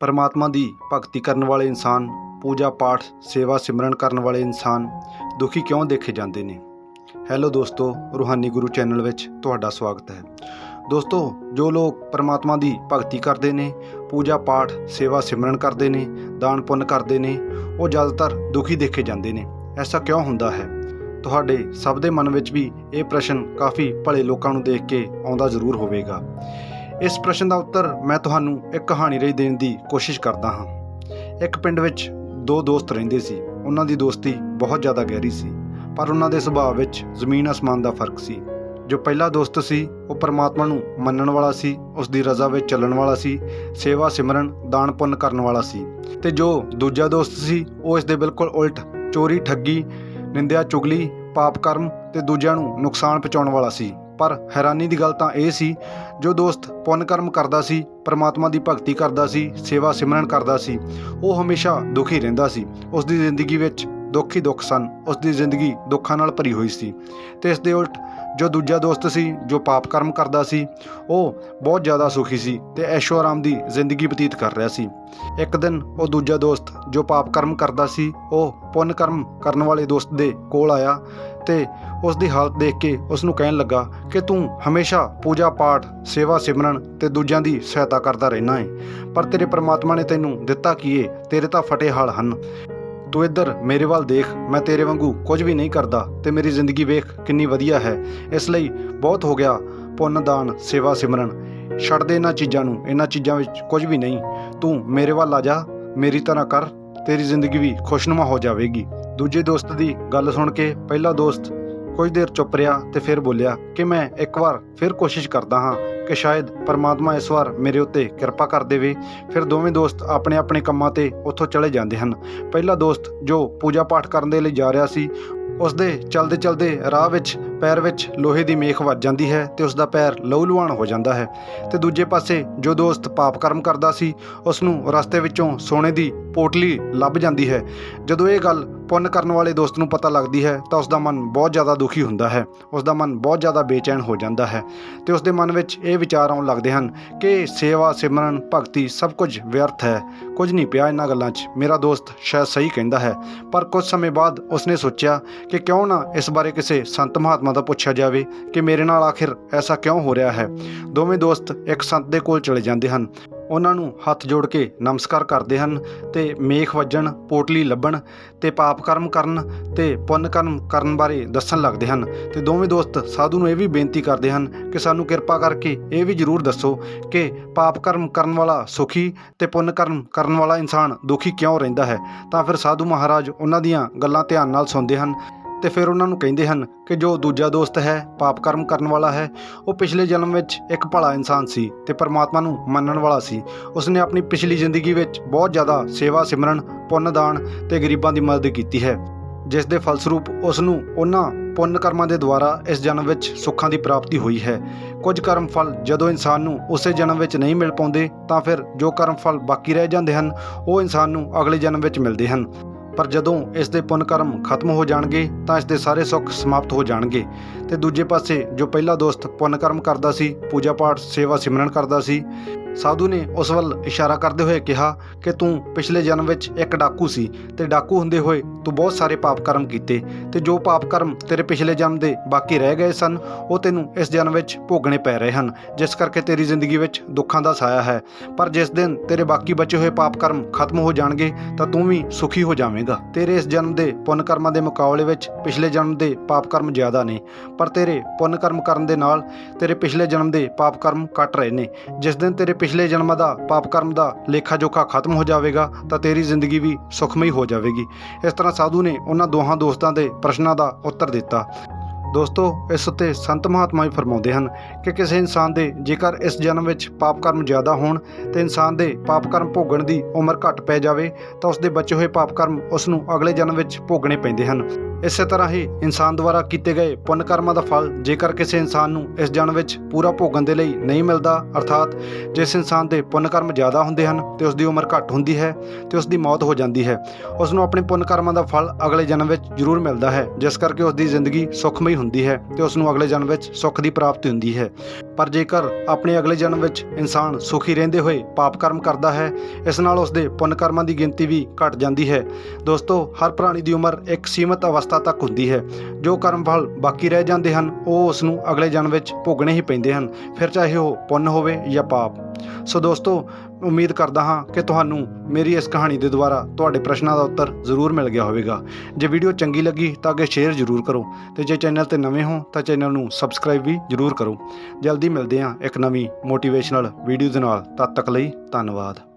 परमात्मा ਦੀ ਭਗਤੀ ਕਰਨ ਵਾਲੇ ਇਨਸਾਨ, ਪੂਜਾ ਪਾਠ ਸੇਵਾ ਸਿਮਰਨ ਕਰਨ ਵਾਲੇ ਇਨਸਾਨ ਦੁਖੀ ਕਿਉਂ ਦੇਖੇ ਜਾਂਦੇ ਨੇ। ਹੈਲੋ ਦੋਸਤੋ, ਰੂਹਾਨੀ ਗੁਰੂ ਚੈਨਲ ਵਿੱਚ ਤੁਹਾਡਾ ਸਵਾਗਤ ਹੈ। ਦੋਸਤੋ, ਜੋ ਲੋਕ परमात्मा ਦੀ ਭਗਤੀ ਕਰਦੇ ਨੇ, ਪੂਜਾ ਪਾਠ ਸੇਵਾ ਸਿਮਰਨ ਕਰਦੇ ਨੇ, ਦਾਨ ਪੁੰਨ ਕਰਦੇ ਨੇ, ਉਹ ਜ਼ਿਆਦਾਤਰ ਦੁਖੀ ਦੇਖੇ ਜਾਂਦੇ ਨੇ। ਐਸਾ ਕਿਉਂ ਹੁੰਦਾ ਹੈ? ਤੁਹਾਡੇ ਸਭ ਦੇ ਮਨ ਵਿੱਚ ਵੀ ਇਹ ਪ੍ਰਸ਼ਨ ਕਾਫੀ ਭਲੇ ਲੋਕਾਂ ਨੂੰ ਦੇਖ ਕੇ ਆਉਂਦਾ ਜ਼ਰੂਰ ਹੋਵੇਗਾ। ਇਸ ਪ੍ਰਸ਼ਨ ਦਾ ਉੱਤਰ ਮੈਂ ਤੁਹਾਨੂੰ ਇੱਕ ਕਹਾਣੀ ਰਾਹੀਂ ਦੇਣ ਦੀ ਕੋਸ਼ਿਸ਼ ਕਰਦਾ ਹਾਂ। ਇੱਕ ਪਿੰਡ ਵਿੱਚ ਦੋ ਦੋਸਤ ਰਹਿੰਦੇ ਸੀ। ਉਹਨਾਂ ਦੀ ਦੋਸਤੀ ਬਹੁਤ ਜ਼ਿਆਦਾ ਗਹਿਰੀ ਸੀ, ਪਰ ਉਹਨਾਂ ਦੇ ਸੁਭਾਅ ਵਿੱਚ ਜ਼ਮੀਨ ਅਸਮਾਨ ਦਾ ਫਰਕ ਸੀ। ਜੋ ਪਹਿਲਾ ਦੋਸਤ ਸੀ ਉਹ ਪਰਮਾਤਮਾ ਨੂੰ ਮੰਨਣ ਵਾਲਾ ਸੀ, ਉਸ ਦੀ ਰਜ਼ਾ ਵਿੱਚ ਚੱਲਣ ਵਾਲਾ ਸੀ, ਸੇਵਾ ਸਿਮਰਨ ਦਾਨ ਪੁੰਨ ਕਰਨ ਵਾਲਾ ਸੀ। ਤੇ ਜੋ ਦੂਜਾ ਦੋਸਤ ਸੀ ਉਹ ਇਸ ਦੇ ਬਿਲਕੁਲ ਉਲਟ ਚੋਰੀ ਠੱਗੀ ਨਿੰਦਿਆ ਚੁਗਲੀ ਪਾਪ ਕਰਮ ਤੇ ਦੂਜਿਆਂ ਨੂੰ ਨੁਕਸਾਨ ਪਹੁੰਚਾਉਣ ਵਾਲਾ ਸੀ। ਪਰ ਹੈਰਾਨੀ ਦੀ ਗੱਲ ਤਾਂ ਇਹ ਸੀ, ਜੋ ਦੋਸਤ ਪੁੰਨ ਕਰਮ ਕਰਦਾ ਸੀ, ਪਰਮਾਤਮਾ ਦੀ ਭਗਤੀ ਕਰਦਾ ਸੀ, ਸੇਵਾ ਸਿਮਰਨ ਕਰਦਾ ਸੀ, ਉਹ ਹਮੇਸ਼ਾ ਦੁਖੀ ਰਹਿੰਦਾ ਸੀ। ਉਸ ਦੀ ਜ਼ਿੰਦਗੀ ਵਿੱਚ ਦੁੱਖ ਹੀ ਦੁੱਖ ਸਨ। ਉਸ ਦੀ ਜ਼ਿੰਦਗੀ ਦੁੱਖਾਂ ਨਾਲ ਭਰੀ ਹੋਈ ਸੀ। ਤੇ ਇਸ ਦੇ ਉਲਟ ਜੋ ਦੂਜਾ ਦੋਸਤ ਸੀ, ਜੋ ਪਾਪ ਕਰਮ ਕਰਦਾ ਸੀ, ਉਹ ਬਹੁਤ ਜ਼ਿਆਦਾ ਸੁਖੀ ਸੀ ਤੇ ਐਸ਼ੋ ਆਰਾਮ ਦੀ ਜ਼ਿੰਦਗੀ ਬਤੀਤ ਕਰ ਰਿਹਾ ਸੀ। ਇੱਕ ਦਿਨ ਉਹ ਦੂਜਾ ਦੋਸਤ ਜੋ ਪਾਪ ਕਰਮ ਕਰਦਾ ਸੀ, ਉਹ ਪੁੰਨ ਕਰਮ ਕਰਨ ਵਾਲੇ ਦੋਸਤ ਦੇ ਕੋਲ ਆਇਆ ਤੇ ਉਸ ਦੀ ਹਾਲਤ ਦੇਖ ਕੇ ਉਸ ਨੂੰ ਕਹਿਣ ਲੱਗਾ ਕਿ ਤੂੰ ਹਮੇਸ਼ਾ ਪੂਜਾ ਪਾਠ ਸੇਵਾ ਸਿਮਰਨ ਤੇ ਦੂਜਿਆਂ ਦੀ ਸਹਾਇਤਾ ਕਰਦਾ ਰਹਿਣਾ ਹੈ, ਪਰ ਤੇਰੇ ਪਰਮਾਤਮਾ ਨੇ ਤੈਨੂੰ ਦਿੱਤਾ ਕੀ ਏ? ਤੇਰੇ ਤਾਂ ਫਟੇ ਹਾਲ ਹਨ। ਤੂੰ ਇੱਧਰ ਮੇਰੇ ਵੱਲ ਦੇਖ, ਮੈਂ ਤੇਰੇ ਵਾਂਗੂ ਕੁਝ ਵੀ ਨਹੀਂ ਕਰਦਾ ਤੇ ਮੇਰੀ ਜ਼ਿੰਦਗੀ ਵੇਖ ਕਿੰਨੀ ਵਧੀਆ ਹੈ। ਇਸ ਲਈ ਬਹੁਤ ਹੋ ਗਿਆ ਪੁੰਨ ਦਾਨ ਸੇਵਾ ਸਿਮਰਨ, ਛੱਡ ਦੇ ਇਹਨਾਂ ਚੀਜ਼ਾਂ ਨੂੰ। ਇਹਨਾਂ ਚੀਜ਼ਾਂ ਵਿੱਚ ਕੁਝ ਵੀ ਨਹੀਂ। ਤੂੰ ਮੇਰੇ ਵੱਲ ਆ ਜਾ, ਮੇਰੀ ਤਰ੍ਹਾਂ ਕਰ, ਤੇਰੀ ਜ਼ਿੰਦਗੀ ਵੀ ਖੁਸ਼ਨੁਮਾ ਹੋ ਜਾਵੇਗੀ। ਦੂਜੇ ਦੋਸਤ ਦੀ ਗੱਲ ਸੁਣ ਕੇ ਪਹਿਲਾ ਦੋਸਤ ਕੁਝ ਦੇਰ ਚੁੱਪ ਰਿਹਾ ਤੇ ਫਿਰ ਬੋਲਿਆ ਕਿ ਮੈਂ ਇੱਕ ਵਾਰ ਫਿਰ ਕੋਸ਼ਿਸ਼ ਕਰਦਾ ਹਾਂ ਕਿ ਸ਼ਾਇਦ ਪਰਮਾਤਮਾ ਇਸ ਵਾਰ ਮੇਰੇ ਉੱਤੇ ਕਿਰਪਾ ਕਰ ਦੇਵੇ। ਫਿਰ ਦੋਵੇਂ ਦੋਸਤ ਆਪਣੇ ਆਪਣੇ ਕੰਮਾਂ 'ਤੇ ਉੱਥੋਂ ਚਲੇ ਜਾਂਦੇ ਹਨ। ਪਹਿਲਾ ਦੋਸਤ ਜੋ ਪੂਜਾ ਪਾਠ ਕਰਨ ਦੇ ਲਈ ਜਾ ਰਿਹਾ ਸੀ, ਉਸ ਦੇ ਚਲਦੇ ਚਲਦੇ ਰਾਹ ਵਿੱਚ ਪੈਰ ਵਿੱਚ ਲੋਹੇ ਦੀ ਮੇਖ ਵੱਜ ਜਾਂਦੀ ਹੈ ਤੇ ਉਸ ਦਾ ਪੈਰ ਲਹੂ ਲੁਹਾਨ ਹੋ ਜਾਂਦਾ ਹੈ। ਤੇ ਦੂਜੇ ਪਾਸੇ ਜੋ ਦੋਸਤ ਪਾਪ ਕਰਮ ਕਰਦਾ ਸੀ, ਉਸ ਨੂੰ ਰਸਤੇ ਵਿੱਚੋਂ ਸੋਨੇ ਦੀ ਪੋਟਲੀ ਲੱਭ ਜਾਂਦੀ ਹੈ। ਜਦੋਂ ਇਹ ਗੱਲ ਪੁੰਨ ਕਰਨ ਵਾਲੇ ਦੋਸਤ ਨੂੰ ਪਤਾ ਲੱਗਦੀ ਹੈ ਤਾਂ ਉਸ ਦਾ ਮਨ ਬਹੁਤ ਜ਼ਿਆਦਾ ਦੁਖੀ ਹੁੰਦਾ ਹੈ। ਉਸ ਦਾ ਮਨ ਬਹੁਤ ਜ਼ਿਆਦਾ ਬੇਚੈਨ ਹੋ ਜਾਂਦਾ ਹੈ ਤੇ ਉਸ ਦੇ ਮਨ ਵਿੱਚ ਇਹ ਵਿਚਾਰ ਆਉਣ ਲੱਗਦੇ ਹਨ ਕਿ ਸੇਵਾ ਸਿਮਰਨ ਭਗਤੀ ਸਭ ਕੁਝ ਵਿਅਰਥ ਹੈ, ਕੁਝ ਨਹੀਂ ਪਿਆ ਇਹਨਾਂ ਗੱਲਾਂ 'ਚ। ਮੇਰਾ ਦੋਸਤ ਸ਼ਾਇਦ ਸਹੀ ਕਹਿੰਦਾ ਹੈ। ਪਰ ਕੁਝ ਸਮੇਂ ਬਾਅਦ ਉਸਨੇ ਸੋਚਿਆ ਕਿ ਕਿਉਂ ਨਾ ਇਸ ਬਾਰੇ ਕਿਸੇ ਸੰਤ ਮਹਾਤਮਾ ਦਾ ਪੁੱਛਿਆ ਜਾਵੇ ਕਿ ਮੇਰੇ ਨਾਲ ਆਖਿਰ ਐਸਾ ਕਿਉਂ ਹੋ ਰਿਹਾ ਹੈ। ਦੋਵੇਂ ਦੋਸਤ ਇੱਕ ਸੰਤ ਦੇ ਕੋਲ ਚਲੇ ਜਾਂਦੇ ਹਨ। ਉਹਨਾਂ ਨੂੰ ਹੱਥ ਜੋੜ ਕੇ ਨਮਸਕਾਰ ਕਰਦੇ ਹਨ ਤੇ ਮੇਖ ਵੱਜਣ, ਪੋਟਲੀ ਲੱਭਣ ਤੇ ਪਾਪ ਕਰਮ ਕਰਨ ਤੇ ਪੁੰਨ ਕਰਮ ਕਰਨ ਬਾਰੇ ਦੱਸਣ ਲੱਗਦੇ ਹਨ। ਤੇ ਦੋਵੇਂ ਦੋਸਤ ਸਾਧੂ ਨੂੰ ਇਹ ਵੀ ਬੇਨਤੀ ਕਰਦੇ ਹਨ ਕਿ ਸਾਨੂੰ ਕਿਰਪਾ ਕਰਕੇ ਇਹ ਵੀ ਜ਼ਰੂਰ ਦੱਸੋ ਕਿ ਪਾਪ ਕਰਮ ਕਰਨ ਵਾਲਾ ਸੁਖੀ ਤੇ ਪੁੰਨ ਕਰਮ ਕਰਨ ਵਾਲਾ ਇਨਸਾਨ ਦੁਖੀ ਕਿਉਂ ਰਹਿੰਦਾ ਹੈ। ਤਾਂ ਫਿਰ ਸਾਧੂ ਮਹਾਰਾਜ ਉਹਨਾਂ ਦੀਆਂ ਗੱਲਾਂ ਧਿਆਨ ਨਾਲ ਸੁਣਦੇ ਹਨ ਤੇ ਫਿਰ ਉਹਨਾਂ ਨੂੰ ਕਹਿੰਦੇ ਹਨ ਕਿ ਜੋ ਦੂਜਾ ਦੋਸਤ ਹੈ, ਪਾਪ ਕਰਮ ਕਰਨ ਵਾਲਾ ਹੈ, ਉਹ ਪਿਛਲੇ ਜਨਮ ਵਿੱਚ ਇੱਕ ਭਲਾ ਇਨਸਾਨ ਸੀ ਤੇ ਪਰਮਾਤਮਾ ਨੂੰ ਮੰਨਣ ਵਾਲਾ ਸੀ। ਉਸਨੇ ਆਪਣੀ ਪਿਛਲੀ ਜ਼ਿੰਦਗੀ ਵਿੱਚ ਬਹੁਤ ਜ਼ਿਆਦਾ ਸੇਵਾ ਸਿਮਰਨ ਪੁੰਨ ਦਾਨ ਤੇ ਗਰੀਬਾਂ ਦੀ ਮਦਦ ਕੀਤੀ ਹੈ, ਜਿਸ ਦੇ ਫਲਸਰੂਪ ਉਸ ਨੂੰ ਉਹਨਾਂ ਪੁੰਨ ਕਰਮਾਂ ਦੇ ਦੁਆਰਾ ਇਸ ਜਨਮ ਵਿੱਚ ਸੁੱਖਾਂ ਦੀ ਪ੍ਰਾਪਤੀ ਹੋਈ ਹੈ। ਕੁਝ ਕਰਮ ਫਲ ਜਦੋਂ ਇਨਸਾਨ ਨੂੰ ਉਸੇ ਜਨਮ ਵਿੱਚ ਨਹੀਂ ਮਿਲ ਪਾਉਂਦੇ ਤਾਂ ਫਿਰ ਜੋ ਕਰਮ ਫਲ ਬਾਕੀ ਰਹਿ ਜਾਂਦੇ ਹਨ ਉਹ ਇਨਸਾਨ ਨੂੰ ਅਗਲੇ ਜਨਮ ਵਿੱਚ ਮਿਲਦੇ ਹਨ। ਪਰ ਜਦੋਂ ਇਸ ਦੇ ਪੁੰਨ ਕਰਮ ਖਤਮ ਹੋ ਜਾਣਗੇ ਤਾਂ ਇਸ ਦੇ ਸਾਰੇ ਸੁੱਖ ਸਮਾਪਤ ਹੋ ਜਾਣਗੇ। ਤੇ ਦੂਜੇ ਪਾਸੇ ਜੋ ਪਹਿਲਾ ਦੋਸਤ ਪੁੰਨ ਕਰਮ ਕਰਦਾ ਸੀ, ਪੂਜਾ ਪਾਠ ਸੇਵਾ ਸਿਮਰਨ ਕਰਦਾ ਸੀ, ਸਾਧੂ ਨੇ ਉਸ ਵੱਲ ਇਸ਼ਾਰਾ ਕਰਦੇ ਹੋਏ ਕਿਹਾ ਕਿ ਤੂੰ ਪਿਛਲੇ ਜਨਮ ਵਿੱਚ ਇੱਕ ਡਾਕੂ ਸੀ ਤੇ ਡਾਕੂ ਹੁੰਦੇ ਹੋਏ ਤੂੰ ਬਹੁਤ ਸਾਰੇ ਪਾਪ ਕਰਮ ਕੀਤੇ ਤੇ ਜੋ ਪਾਪ ਕਰਮ ਤੇਰੇ ਪਿਛਲੇ ਜਨਮ ਦੇ ਬਾਕੀ ਰਹਿ ਗਏ ਸਨ ਉਹ ਤੈਨੂੰ ਇਸ ਜਨਮ ਵਿੱਚ ਭੋਗਣੇ ਪੈ ਰਹੇ ਹਨ, ਜਿਸ ਕਰਕੇ ਤੇਰੀ ਜ਼ਿੰਦਗੀ ਵਿੱਚ ਦੁੱਖਾਂ ਦਾ ਸਾਇਆ ਹੈ। ਪਰ ਜਿਸ ਦਿਨ ਤੇਰੇ ਬਾਕੀ ਬਚੇ ਹੋਏ ਪਾਪ ਕਰਮ ਖਤਮ ਹੋ ਜਾਣਗੇ ਤਾਂ ਤੂੰ ਵੀ ਸੁਖੀ ਹੋ ਜਾਵੇਂਗਾ। ਤੇਰੇ ਇਸ ਜਨਮ ਦੇ ਪੁੰਨ ਕਰਮਾਂ ਦੇ ਮੁਕਾਬਲੇ ਵਿੱਚ ਪਿਛਲੇ ਜਨਮ ਦੇ ਪਾਪ ਕਰਮ ਜ਼ਿਆਦਾ ਨੇ, ਪਰ ਤੇਰੇ ਪੁੰਨ ਕਰਮ ਕਰਨ ਦੇ ਨਾਲ ਤੇਰੇ ਪਿਛਲੇ ਜਨਮ ਦੇ ਪਾਪ ਕਰਮ ਘਟ ਰਹੇ ਨੇ। ਜਿਸ ਦਿਨ ਤੇਰੇ ਪਿਛਲੇ ਜਨਮਾਂ ਦਾ ਪਾਪ ਕਰਮ ਦਾ ਲੇਖਾ ਜੋਖਾ ਖਤਮ ਹੋ ਜਾਵੇਗਾ ਤਾਂ ਤੇਰੀ ਜ਼ਿੰਦਗੀ ਵੀ ਸੁਖਮਈ ਹੋ ਜਾਵੇਗੀ। ਇਸ ਤਰ੍ਹਾਂ ਸਾਧੂ ਨੇ ਉਹਨਾਂ ਦੋਹਾਂ ਦੋਸਤਾਂ ਦੇ ਪ੍ਰਸ਼ਨਾਂ ਦਾ ਉੱਤਰ ਦਿੱਤਾ। ਦੋਸਤੋ, ਇਸ ਉੱਤੇ ਸੰਤ ਮਹਾਤਮਾ ਵੀ ਫਰਮਾਉਂਦੇ ਹਨ ਕਿ ਕਿਸੇ ਇਨਸਾਨ ਦੇ ਜੇਕਰ ਇਸ ਜਨਮ ਵਿੱਚ ਪਾਪ ਕਰਮ ਜ਼ਿਆਦਾ ਹੋਣ ਤੇ ਇਨਸਾਨ ਦੇ ਪਾਪ ਕਰਮ ਭੋਗਣ ਦੀ ਉਮਰ ਘੱਟ ਪੈ ਜਾਵੇ ਤਾਂ ਉਸ ਦੇ ਬਚੇ ਹੋਏ ਪਾਪ ਕਰਮ ਉਸ ਨੂੰ ਅਗਲੇ ਜਨਮ ਵਿੱਚ ਭੋਗਣੇ ਪੈਂਦੇ ਹਨ। ਇਸੇ ਤਰ੍ਹਾਂ ਹੀ ਇਨਸਾਨ ਦੁਆਰਾ ਕੀਤੇ ਗਏ ਪੁੰਨ ਕਰਮਾਂ ਦਾ ਫਲ ਜੇਕਰ ਕਿਸੇ ਇਨਸਾਨ ਨੂੰ ਇਸ ਜਨਮ ਵਿੱਚ ਪੂਰਾ ਭੋਗਣ ਦੇ ਲਈ ਨਹੀਂ ਮਿਲਦਾ, ਅਰਥਾਤ ਜਿਸ ਇਨਸਾਨ ਦੇ ਪੁੰਨ ਕਰਮ ਜ਼ਿਆਦਾ ਹੁੰਦੇ ਹਨ ਤੇ ਉਸ ਦੀ ਉਮਰ ਘੱਟ ਹੁੰਦੀ ਹੈ ਤੇ ਉਸ ਦੀ ਮੌਤ ਹੋ ਜਾਂਦੀ ਹੈ, ਉਸ ਨੂੰ ਆਪਣੇ ਪੁੰਨ ਕਰਮਾਂ ਦਾ ਫਲ ਅਗਲੇ ਜਨਮ ਵਿੱਚ ਜ਼ਰੂਰ ਮਿਲਦਾ ਹੈ, ਜਿਸ ਕਰਕੇ ਉਸ ਦੀ ਜ਼ਿੰਦਗੀ ਸੁਖਮਈ ਹੁੰਦੀ ਹੈ ਤੇ ਉਸ ਨੂੰ ਅਗਲੇ ਜਨਮ ਵਿੱਚ ਸੁੱਖ ਦੀ ਪ੍ਰਾਪਤੀ ਹੁੰਦੀ ਹੈ। ਪਰ ਜੇਕਰ ਆਪਣੇ ਅਗਲੇ ਜਨਮ ਵਿੱਚ ਇਨਸਾਨ ਸੁਖੀ ਰਹਿੰਦੇ ਹੋਏ ਪਾਪ ਕਰਮ ਕਰਦਾ ਹੈ, ਇਸ ਨਾਲ ਉਸਦੇ ਪੁੰਨ ਕਰਮਾਂ ਦੀ ਗਿਣਤੀ ਵੀ ਘਟ ਜਾਂਦੀ ਹੈ। ਦੋਸਤੋ, ਹਰ ਪ੍ਰਾਣੀ ਦੀ ਉਮਰ ਇੱਕ ਸੀਮਤ ਅਵਸਥਾ ਤੱਕ ਹੁੰਦੀ ਹੈ। ਜੋ ਕਰਮ ਫਲ ਬਾਕੀ ਰਹਿ ਜਾਂਦੇ ਹਨ ਉਹ ਉਸ ਨੂੰ ਅਗਲੇ ਜਨਮ ਵਿੱਚ ਭੋਗਣੇ ਹੀ ਪੈਂਦੇ ਹਨ, ਫਿਰ ਚਾਹੇ ਉਹ ਪੁੰਨ ਹੋਵੇ ਜਾਂ ਪਾਪ। ਸੋ ਦੋਸਤੋ, ਉਮੀਦ ਕਰਦਾ ਹਾਂ ਕਿ ਤੁਹਾਨੂੰ ਮੇਰੀ ਇਸ ਕਹਾਣੀ ਦੇ ਦੁਆਰਾ ਤੁਹਾਡੇ ਪ੍ਰਸ਼ਨਾਂ ਦਾ ਉੱਤਰ ਜ਼ਰੂਰ ਮਿਲ ਗਿਆ ਹੋਵੇਗਾ। ਜੇ ਵੀਡੀਓ ਚੰਗੀ ਲੱਗੀ ਤਾਂ ਅੱਗੇ ਸ਼ੇਅਰ ਜ਼ਰੂਰ ਕਰੋ, ਅਤੇ ਜੇ ਚੈਨਲ 'ਤੇ ਨਵੇਂ ਹੋ ਤਾਂ ਚੈਨਲ ਨੂੰ ਸਬਸਕ੍ਰਾਈਬ ਵੀ ਜ਼ਰੂਰ ਕਰੋ। ਜਲਦੀ ਮਿਲਦੇ ਹਾਂ ਇੱਕ ਨਵੀਂ ਮੋਟੀਵੇਸ਼ਨਲ ਵੀਡੀਓ ਦੇ ਨਾਲ। ਤਦ ਤੱਕ ਲਈ ਧੰਨਵਾਦ।